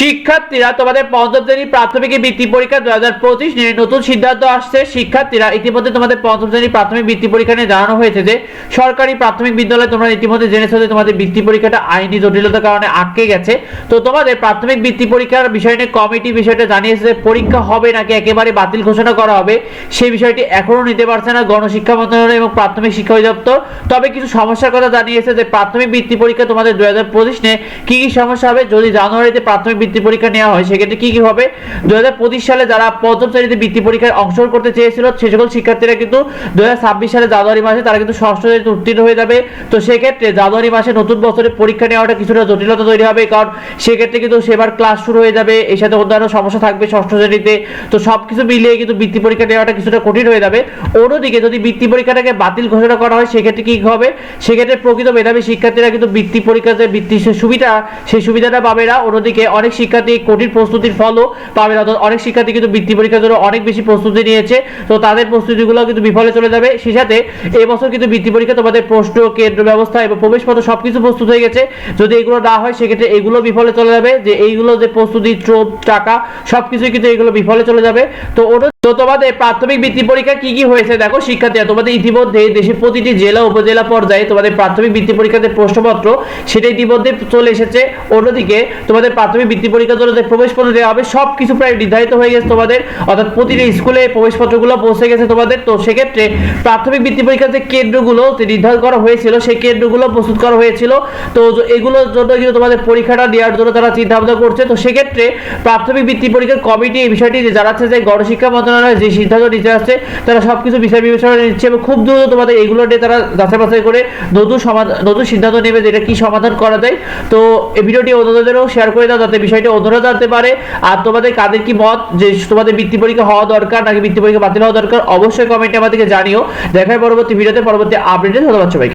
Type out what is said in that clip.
শিক্ষার্থীরা তোমাদের পঞ্চম শ্রেণী প্রাথমিক বৃত্তি পরীক্ষা 2025 নিয়ে নতুন সিদ্ধান্ত আসছে। শিক্ষার্থীরা ইতিমধ্যে তোমাদের পঞ্চম শ্রেণী প্রাথমিক বৃত্তি পরীক্ষা নিয়ে জানানো হয়েছে যে সরকারি প্রাথমিক বিদ্যালয়ে তোমরা ইতিমধ্যে জেনেছো যে তোমাদের বৃত্তি পরীক্ষাটা আইনি জটিলতার কারণে আটকে গেছে। তো তোমাদের প্রাথমিক বৃত্তি পরীক্ষার বিষয় নিয়ে কমিটি বিষয়টা জানিয়েছে যে পরীক্ষা হবে নাকি একেবারে বাতিল ঘোষণা করা হবে সেই বিষয়টি এখনো নিতে পারছে না গণশিক্ষা মন্ত্রণালয় এবং প্রাথমিক শিক্ষা অধিদপ্তর। তবে কিছু সমস্যার কথা জানিয়েছে যে প্রাথমিক বৃত্তি পরীক্ষা তোমাদের 2025 নিয়ে কি কি সমস্যা হবে। যদি জানুয়ারিতে প্রাথমিক বৃত্তি পরীক্ষা নেওয়া হয় সেক্ষেত্রে কি কি হবে। 2025 সালে যারা প্রথম শ্রেণীতে বৃত্তি পরীক্ষায় অংশগ্রহণ করতে চেয়েছিল সে সকল শিক্ষার্থীরা কিন্তু 2026 সালে জানুয়ারি মাসে তারা কিন্তু ষষ্ঠ শ্রেণীতে উত্তীর্ণ হয়ে যাবে। তো সেক্ষেত্রে জানুয়ারি মাসে নতুন বছরে পরীক্ষা নেওয়াটা কিছুটা জটিলতা তৈরি হবে, কারণ সেক্ষেত্রে কিন্তু সেবার ক্লাস শুরু হয়ে যাবে, এর সাথে অন্যান্য সমস্যা থাকবে ষষ্ঠ শ্রেণীতে। তো সবকিছু মিলিয়ে কিন্তু বৃত্তি পরীক্ষা নেওয়াটা কিছুটা কঠিন হয়ে যাবে। অন্যদিকে যদি বৃত্তি পরীক্ষাটাকে বাতিল ঘোষণা করা হয় সেক্ষেত্রে কি হবে, সেক্ষেত্রে প্রকৃত মেধাবী শিক্ষার্থীরা কিন্তু বৃত্তি পরীক্ষাতে বৃত্তি সুবিধা সেই সুবিধাটা পাবে না। অন্যদিকে অনেক শিক্ষার্থী কঠিন প্রস্তুতির ফলও পাবে না। অনেক শিক্ষার্থী কিন্তু বৃত্তি পরীক্ষার জন্য অনেক বেশি প্রস্তুতি নিয়েছে, তো তাদের প্রস্তুতিগুলো কিন্তু বিফলে চলে যাবে। সেই সাথে এবছর কিন্তু বৃত্তি পরীক্ষা তোমাদের প্রশ্ন কেন্দ্র ব্যবস্থা এবং প্রবেশপত্র সবকিছু প্রস্তুত হয়ে গেছে। যদি এগুলো না হয় সেক্ষেত্রে এগুলো বিফলে চলে যাবে, যে এইগুলো যে প্রস্তুতি ট্রোপ টাকা সবকিছু কিন্তু এগুলো বিফলে চলে যাবে। তো তোমাদের প্রাথমিক বৃত্তি পরীক্ষা কি কি হয়েছে দেখো শিক্ষার্থীরা, তোমাদের ইতিমধ্যে দেশের প্রতিটি জেলা উপজেলা পর্যায়ে তোমাদের প্রাথমিক বৃত্তি পরীক্ষাতে প্রশ্নপত্র সেটা ইতিমধ্যে চলে এসেছে। অন্যদিকে তোমাদের প্রাথমিক বৃত্তি পরীক্ষার জন্য যে প্রবেশপত্র দেওয়া হবে সবকিছু প্রায় নির্ধারিত হয়ে গেছে তোমাদের, অর্থাৎ প্রতিটি স্কুলে প্রবেশপত্রগুলো পৌঁছে গেছে তোমাদের। তো সেক্ষেত্রে প্রাথমিক বৃত্তি পরীক্ষার যে কেন্দ্রগুলো নির্ধারণ করা হয়েছিল সেই কেন্দ্রগুলো প্রস্তুত করা হয়েছিল। তো এগুলোর জন্য কিন্তু তোমাদের পরীক্ষাটা দেওয়ার জন্য তারা চিন্তা ভাবনা করছে। তো সেক্ষেত্রে প্রাথমিক বৃত্তি পরীক্ষার কমিটি এই বিষয়টি জানাচ্ছে যে গণশিক্ষা মন্ত্রণালয় যে সিদ্ধান্ত নিতে আসছে তারা সবকিছু বিচার বিবেচনা নিচ্ছে এবং খুব দ্রুত তোমাদের এগুলো নিয়ে তারা যাচাই বাছাই করে নতুন সিদ্ধান্ত নেবে যেটা কি সমাধান করা যায়। তো এই ভিডিওটি অন্যদেরও শেয়ার করে দাও যাতে বিষয়টি অন্যরা জানতে পারে। আর তোমাদের কাদের কি মত যে তোমাদের বৃত্তি পরীক্ষা হওয়া দরকার নাকি বৃত্তি পরীক্ষা বাতিল হওয়া দরকার অবশ্যই কমেন্টে আমাদেরকে জানিও। দেখা হয় পরবর্তী ভিডিওতে, পরবর্তী আপডেটে। ধন্যবাদ সবাইকে।